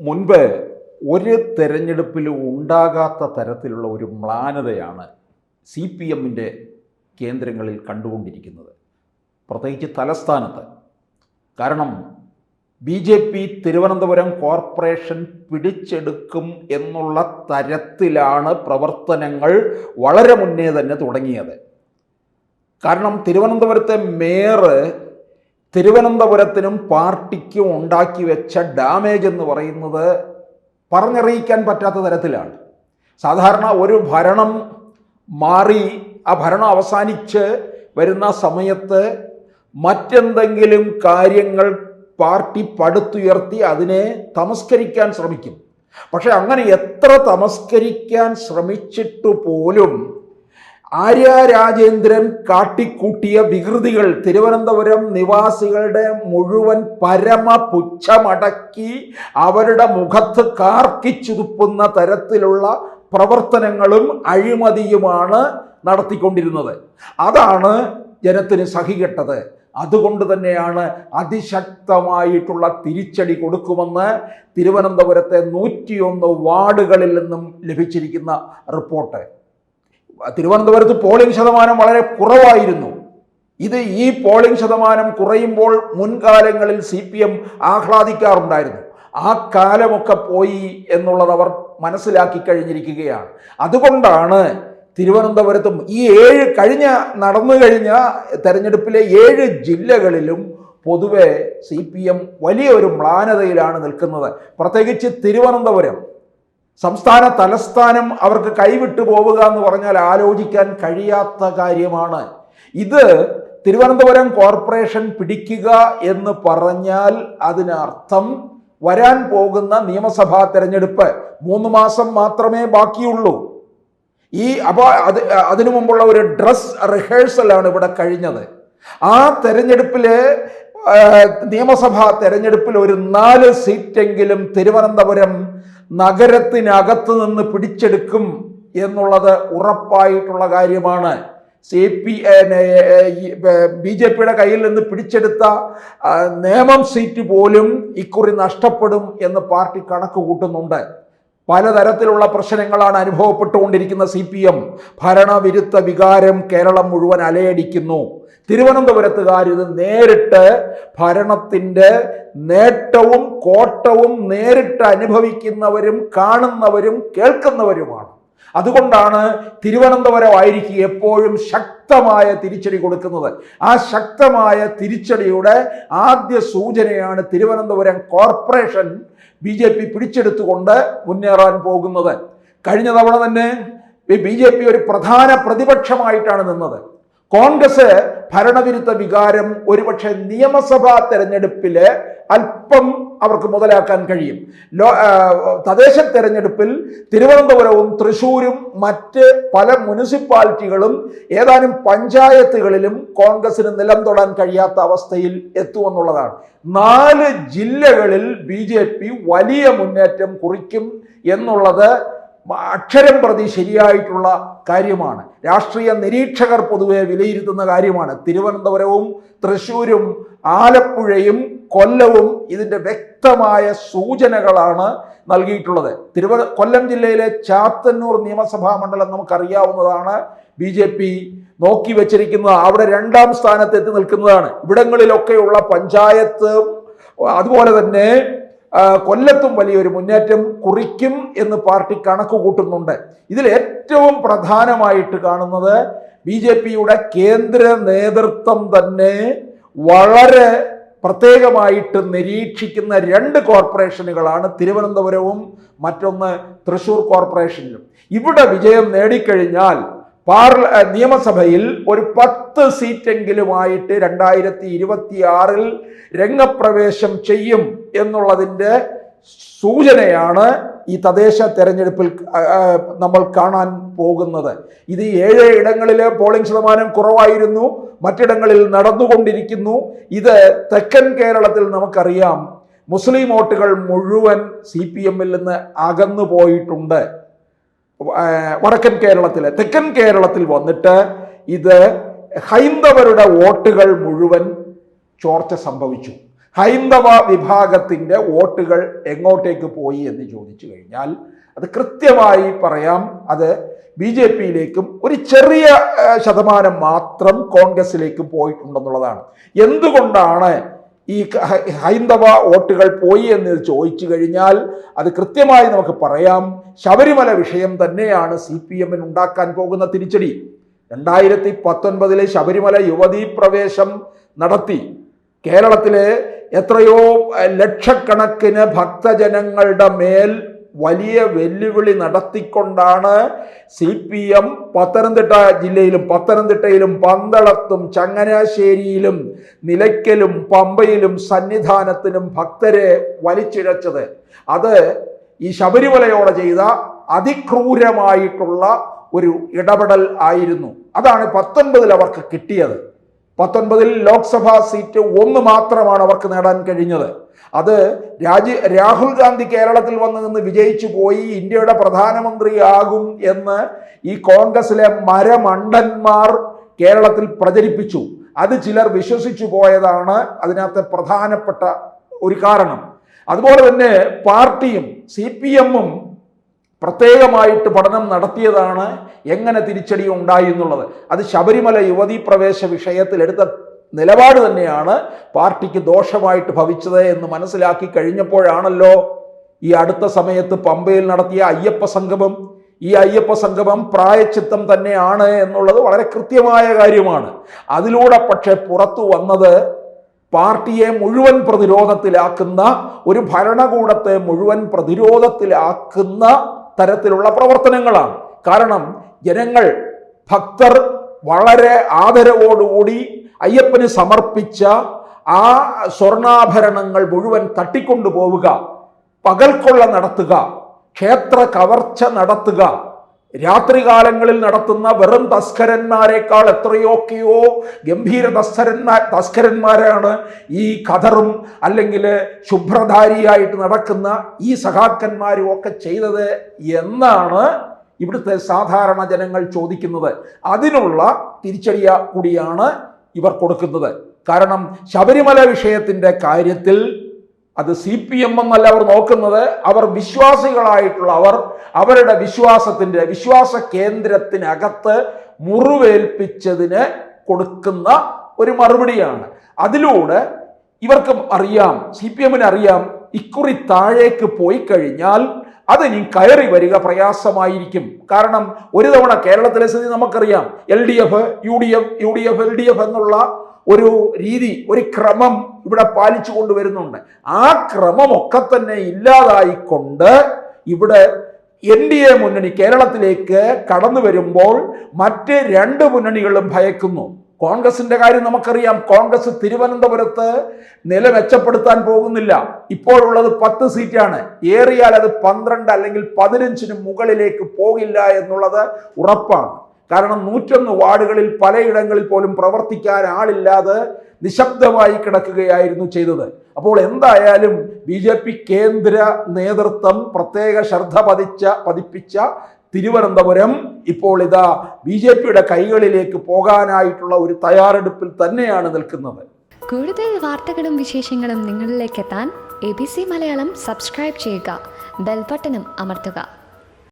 മുൻപ് ഒരു തെരഞ്ഞെടുപ്പിലും ഉണ്ടാകാത്ത തരത്തിലുള്ള ഒരു മ്ലാനതയാണ് CPM-ൻ്റെ കേന്ദ്രങ്ങളിൽ കണ്ടുകൊണ്ടിരിക്കുന്നത്, പ്രത്യേകിച്ച് തലസ്ഥാനത്ത്. കാരണം BJP തിരുവനന്തപുരം കോർപ്പറേഷൻ പിടിച്ചെടുക്കും എന്നുള്ള തരത്തിലാണ് പ്രവർത്തനങ്ങൾ വളരെ മുന്നേ തന്നെ തുടങ്ങിയത്. കാരണം തിരുവനന്തപുരത്തെ മേയർ തിരുവനന്തപുരത്തിനും പാർട്ടിക്കും ഉണ്ടാക്കി വെച്ച ഡാമേജ് എന്ന് പറയുന്നത് പറഞ്ഞറിയിക്കാൻ പറ്റാത്ത തരത്തിലാണ്. സാധാരണ ഒരു ഭരണം മാറി ആ ഭരണം അവസാനിച്ച് വരുന്ന സമയത്ത് മറ്റെന്തെങ്കിലും കാര്യങ്ങൾ പാർട്ടി പടുത്തുയർത്തി അതിനെ തമസ്കരിക്കാൻ ശ്രമിക്കും. പക്ഷെ അങ്ങനെ എത്ര തമസ്കരിക്കാൻ ശ്രമിച്ചിട്ടു പോലും ആര്യ രാജേന്ദ്രൻ കാട്ടിക്കൂട്ടിയ വികൃതികൾ തിരുവനന്തപുരം നിവാസികളുടെ മുഴുവൻ പരമപുച്ഛമടക്കി അവരുടെ മുഖത്ത് കാർക്കിച്ചുതുപ്പുന്ന തരത്തിലുള്ള പ്രവർത്തനങ്ങളും അഴിമതിയുമാണ് നടത്തിക്കൊണ്ടിരുന്നത്. അതാണ് ജനത്തിന് സഹികെട്ടത്. അതുകൊണ്ട് തന്നെയാണ് അതിശക്തമായിട്ടുള്ള തിരിച്ചടി കൊടുക്കുമെന്ന് തിരുവനന്തപുരത്തെ 101 വാർഡുകളിൽ നിന്നും ലഭിച്ചിരിക്കുന്ന റിപ്പോർട്ട്. തിരുവനന്തപുരത്ത് പോളിംഗ് ശതമാനം വളരെ കുറവായിരുന്നു. ഈ പോളിംഗ് ശതമാനം കുറയുമ്പോൾ മുൻകാലങ്ങളിൽ CPM ആഹ്ലാദിക്കാറുണ്ടായിരുന്നു. ആ കാലമൊക്കെ പോയി എന്നുള്ളത് അവർ മനസ്സിലാക്കി കഴിഞ്ഞിരിക്കുകയാണ്. അതുകൊണ്ടാണ് തിരുവനന്തപുരത്തും ഈ നടന്നു കഴിഞ്ഞ തെരഞ്ഞെടുപ്പിലെ 7 ജില്ലകളിലും പൊതുവെ CPM വലിയ ഒരു മ്ലാനതയിലാണ് നിൽക്കുന്നത്. പ്രത്യേകിച്ച് തിരുവനന്തപുരം സംസ്ഥാന തലസ്ഥാനം അവർക്ക് കൈവിട്ടു പോവുക എന്ന് പറഞ്ഞാൽ ആലോചിക്കാൻ കഴിയാത്ത കാര്യമാണ്. ഇത് തിരുവനന്തപുരം കോർപ്പറേഷൻ പിടിക്കുക എന്ന് പറഞ്ഞാൽ അതിനർത്ഥം വരാൻ പോകുന്ന നിയമസഭാ തെരഞ്ഞെടുപ്പ് 3 മാസം മാത്രമേ ബാക്കിയുള്ളൂ. അതിനു മുമ്പുള്ള ഒരു ഡ്രസ് റിഹേഴ്സലാണ് ഇവിടെ കഴിഞ്ഞത്. ആ തെരഞ്ഞെടുപ്പില് നിയമസഭാ തെരഞ്ഞെടുപ്പിൽ ഒരു 4 സീറ്റെങ്കിലും തിരുവനന്തപുരം നഗരത്തിനകത്ത് നിന്ന് പിടിച്ചെടുക്കും എന്നുള്ളത് ഉറപ്പായിട്ടുള്ള കാര്യമാണ്. BJP-യുടെ കയ്യിൽ നിന്ന് പിടിച്ചെടുത്ത നേമം സീറ്റ് പോലും ഇക്കുറി നഷ്ടപ്പെടും എന്ന് പാർട്ടി കണക്ക് കൂട്ടുന്നുണ്ട്. പലതരത്തിലുള്ള പ്രശ്നങ്ങളാണ് അനുഭവപ്പെട്ടുകൊണ്ടിരിക്കുന്ന CPM. ഭരണവിരുദ്ധ വികാരം കേരളം മുഴുവൻ അലയടിക്കുന്നു. തിരുവനന്തപുരത്തുകാർ ഇത് നേരിട്ട് ഭരണത്തിൻ്റെ നേട്ടവും കോട്ടവും നേരിട്ട് അനുഭവിക്കുന്നവരും കാണുന്നവരും കേൾക്കുന്നവരുമാണ്. അതുകൊണ്ടാണ് തിരുവനന്തപുരമായിരിക്കും എപ്പോഴും ശക്തമായ തിരിച്ചടി കൊടുക്കുന്നത്. ആ ശക്തമായ തിരിച്ചടിയുടെ ആദ്യ സൂചനയാണ് തിരുവനന്തപുരം കോർപ്പറേഷൻ BJP പിടിച്ചെടുത്തുകൊണ്ട് മുന്നേറാൻ പോകുന്നത്. കഴിഞ്ഞ തവണ തന്നെ BJP ഒരു പ്രധാന പ്രതിപക്ഷമായിട്ടാണ് നിന്നത്. കോൺഗ്രസ് ഭരണവിരുദ്ധ വികാരം ഒരുപക്ഷെ നിയമസഭാ തെരഞ്ഞെടുപ്പില് അല്പം അവർക്ക് മുതലാക്കാൻ കഴിയും. തദ്ദേശ തെരഞ്ഞെടുപ്പിൽ തിരുവനന്തപുരവും തൃശ്ശൂരും മറ്റ് പല മുനിസിപ്പാലിറ്റികളും ഏതാനും പഞ്ചായത്തുകളിലും കോൺഗ്രസിന് നിലം തൊടാൻ കഴിയാത്ത അവസ്ഥയിൽ എത്തുമെന്നുള്ളതാണ്. 4 ജില്ലകളിൽ BJP വലിയ മുന്നേറ്റം കുറിക്കും എന്നുള്ളത് അക്ഷരം പ്രതി ശരിയായിട്ടുള്ള കാര്യമാണ്. രാഷ്ട്രീയ നിരീക്ഷകർ പൊതുവെ വിലയിരുത്തുന്ന കാര്യമാണ്. തിരുവനന്തപുരവും തൃശ്ശൂരും ആലപ്പുഴയും കൊല്ലവും ഇതിൻ്റെ വ്യക്തമായ സൂചനകളാണ് നൽകിയിട്ടുള്ളത്. കൊല്ലം ജില്ലയിലെ ചാത്തന്നൂർ നിയമസഭാ മണ്ഡലം നമുക്കറിയാവുന്നതാണ്. BJP നോക്കി വെച്ചിരിക്കുന്നത് അവിടെ 2ാം സ്ഥാനത്തെത്തി നിൽക്കുന്നതാണ്. ഇവിടങ്ങളിലൊക്കെയുള്ള പഞ്ചായത്ത് അതുപോലെ തന്നെ കൊല്ലത്തും വലിയൊരു മുന്നേറ്റം കുറിക്കും എന്ന് പാർട്ടി കണക്ക് കൂട്ടുന്നുണ്ട്. ഇതിൽ ഏറ്റവും പ്രധാനമായിട്ട് കാണുന്നത് BJP-യുടെ കേന്ദ്ര നേതൃത്വം തന്നെ വളരെ പ്രത്യേകമായിട്ട് നിരീക്ഷിക്കുന്ന 2 കോർപ്പറേഷനുകളാണ് തിരുവനന്തപുരവും മറ്റൊന്ന് തൃശ്ശൂർ കോർപ്പറേഷനിലും. ഇവിടെ വിജയം നേടിക്കഴിഞ്ഞാൽ നിയമസഭയിൽ ഒരു 10 സീറ്റെങ്കിലുമായിട്ട് 2026 രംഗപ്രവേശം ചെയ്യും എന്നുള്ളതിൻ്റെ സൂചനയാണ് ഈ തദ്ദേശ തെരഞ്ഞെടുപ്പിൽ നമ്മൾ കാണാൻ പോകുന്നത്. ഇത് 7 ഇടങ്ങളിലെ പോളിംഗ് ശതമാനം കുറവായിരുന്നു, മറ്റിടങ്ങളിൽ നടന്നുകൊണ്ടിരിക്കുന്നു. ഇത് തെക്കൻ കേരളത്തിൽ നമുക്കറിയാം മുസ്ലിം വോട്ടുകൾ മുഴുവൻ CPM-ൽ നിന്ന് അകന്നു പോയിട്ടുണ്ട്. വടക്കൻ കേരളത്തിൽ, തെക്കൻ കേരളത്തിൽ വന്നിട്ട് ഇത് ഹൈന്ദവരുടെ വോട്ടുകൾ മുഴുവൻ ചോർച്ച സംഭവിച്ചു. ഹൈന്ദവ വിഭാഗത്തിൻ്റെ വോട്ടുകൾ എങ്ങോട്ടേക്ക് പോയി എന്ന് ചോദിച്ചു കഴിഞ്ഞാൽ അത് കൃത്യമായി പറയാം, അത് BJP-യിലേക്കും ഒരു ചെറിയ ശതമാനം മാത്രം കോൺഗ്രസിലേക്കും പോയിട്ടുണ്ടെന്നുള്ളതാണ്. എന്തുകൊണ്ടാണ് ഈ ഹൈന്ദവ വോട്ടുകൾ പോയി എന്ന് ചോദിച്ചു കഴിഞ്ഞാൽ അത് കൃത്യമായി നമുക്ക് പറയാം, ശബരിമല വിഷയം തന്നെയാണ് CPM ഉണ്ടാക്കാൻ പോകുന്ന തിരിച്ചടി. 2019 ശബരിമല യുവതീ പ്രവേശം നടത്തി. കേരളത്തിലെ എത്രയോ ലക്ഷക്കണക്കിന് ഭക്തജനങ്ങളുടെ മേൽ വലിയ വെല്ലുവിളി നടത്തിക്കൊണ്ടാണ് CPM പത്തനംതിട്ട ജില്ലയിലും പത്തനംതിട്ടയിലും പന്തളത്തും ചങ്ങനാശ്ശേരിയിലും നിലയ്ക്കലും പമ്പയിലും സന്നിധാനത്തിനും ഭക്തരെ വലിച്ചിഴച്ചത്. അത് ഈ ശബരിമലയോടെ ചെയ്ത അതിക്രൂരമായിട്ടുള്ള ഒരു ഇടപെടൽ ആയിരുന്നു. അതാണ് 19 അവർക്ക് കിട്ടിയത്. 19 ലോക്സഭാ സീറ്റ് 1 മാത്രമാണ് അവർക്ക് നേടാൻ കഴിഞ്ഞത്. അത് രാഹുൽ ഗാന്ധി കേരളത്തിൽ വന്ന് നിന്ന് വിജയിച്ചു പോയി ഇന്ത്യയുടെ പ്രധാനമന്ത്രിയാകും എന്ന് ഈ കോൺഗ്രസിലെ മരമണ്ടന്മാർ കേരളത്തിൽ പ്രചരിപ്പിച്ചു. അത് ചിലർ വിശ്വസിച്ചു പോയതാണ് അതിനകത്തെ പ്രധാനപ്പെട്ട ഒരു കാരണം. അതുപോലെ തന്നെ പാർട്ടിയും CPM-ഉം പ്രത്യേകമായിട്ട് പഠനം നടത്തിയതാണ് എങ്ങനെ തിരിച്ചടി ഉണ്ടായി എന്നുള്ളത്. അത് ശബരിമല യുവതീ പ്രവേശ വിഷയത്തിൽ എടുത്ത നിലപാട് തന്നെയാണ് പാർട്ടിക്ക് ദോഷമായിട്ട് ഭവിച്ചത് എന്ന് മനസ്സിലാക്കി കഴിഞ്ഞപ്പോഴാണല്ലോ ഈ അടുത്ത സമയത്ത് പമ്പയിൽ നടത്തിയ അയ്യപ്പ സംഗമം. ഈ അയ്യപ്പ സംഗമം പ്രായച്ചിത്തം തന്നെയാണ് എന്നുള്ളത് വളരെ കൃത്യമായ കാര്യമാണ്. അതിലൂടെ പക്ഷെ പുറത്തു വന്നത് പാർട്ടിയെ മുഴുവൻ പ്രതിരോധത്തിലാക്കുന്ന, ഒരു ഭരണകൂടത്തെ മുഴുവൻ പ്രതിരോധത്തിലാക്കുന്ന തരത്തിലുള്ള പ്രവർത്തനങ്ങളാണ്. കാരണം ജനങ്ങൾ, ഭക്തർ വളരെ ആദരവോടുകൂടി അയ്യപ്പന് സമർപ്പിച്ച ആ സ്വർണ്ണാഭരണങ്ങൾ മുഴുവൻ തട്ടിക്കൊണ്ടുപോവുക, പകൽക്കൊള്ള നടത്തുക, ക്ഷേത്ര കവർച്ച നടത്തുക, രാത്രികാലങ്ങളിൽ നടത്തുന്ന വെറും തസ്കരന്മാരെക്കാൾ എത്രയൊക്കെയോ ഗംഭീര തസ്കരന്മാരാണ് ഈ ഖദറും അല്ലെങ്കിൽ ശുഭ്രധാരിയായിട്ട് നടക്കുന്ന ഈ സഖാക്കന്മാരും ഒക്കെ ചെയ്തത് എന്നാണ് ഇവിടുത്തെ സാധാരണ ജനങ്ങൾ ചോദിക്കുന്നത്. അതിനുള്ള തിരിച്ചടിയ കൂടിയാണ് ഇവർ കൊടുക്കുന്നത്. കാരണം ശബരിമല വിഷയത്തിൻ്റെ കാര്യത്തിൽ അത് CPM എന്നല്ല അവർ നോക്കുന്നത്. അവർ വിശ്വാസികളായിട്ടുള്ള അവരുടെ വിശ്വാസ കേന്ദ്രത്തിനകത്ത് മുറിവേൽപ്പിച്ചതിന് കൊടുക്കുന്ന ഒരു മറുപടിയാണ്. അതിലൂടെ ഇവർക്കും അറിയാം, CPM-ന് അറിയാം, ഇക്കുറി താഴേക്ക് പോയി കഴിഞ്ഞാൽ അതിനി കയറി വരിക പ്രയാസമായിരിക്കും. കാരണം ഒരു തവണ കേരളത്തിലെ സ്ഥിതി നമുക്കറിയാം. LDF, UDF, LDF എന്നുള്ള ഒരു രീതി, ഒരു ക്രമം ഇവിടെ പാലിച്ചു കൊണ്ടുവരുന്നുണ്ട്. ആ ക്രമമൊക്കെ തന്നെ ഇല്ലാതായിക്കൊണ്ട് ഇവിടെ NDA മുന്നണി കേരളത്തിലേക്ക് കടന്നു വരുമ്പോൾ മറ്റ് 2 മുന്നണികളും ഭയക്കുന്നു. കോൺഗ്രസിന്റെ കാര്യം നമുക്കറിയാം. കോൺഗ്രസ് തിരുവനന്തപുരത്ത് നില മെച്ചപ്പെടുത്താൻ പോകുന്നില്ല. ഇപ്പോഴുള്ളത് 10 സീറ്റാണ്. ഏറിയാൽ അത് 12 അല്ലെങ്കിൽ 15 മുകളിലേക്ക് പോകില്ല എന്നുള്ളത് ഉറപ്പാണ്. കാരണം 101 വാർഡുകളിൽ പലയിടങ്ങളിൽ പോലും പ്രവർത്തിക്കാൻ ആളില്ലാതെ നിശബ്ദമായി കിടക്കുകയായിരുന്നു ചെയ്തത്. അപ്പോൾ എന്തായാലും BJP കേന്ദ്ര നേതൃത്വം പ്രത്യേക ശ്രദ്ധ പതിപ്പിച്ച തിരുവനന്തപുരം ഇപ്പോൾ ഇതാ BJP-യുടെ കൈകളിലേക്ക് പോകാനായിട്ടുള്ള ഒരു തയ്യാറെടുപ്പിൽ തന്നെയാണ് നിൽക്കുന്നത്. കൂടുതൽ വാർത്തകളും വിശേഷങ്ങളും നിങ്ങളിലേക്ക് എത്താൻ ABC മലയാളം സബ്സ്ക്രൈബ് ചെയ്യുക, ബെൽ ബട്ടണും അമർത്തുക.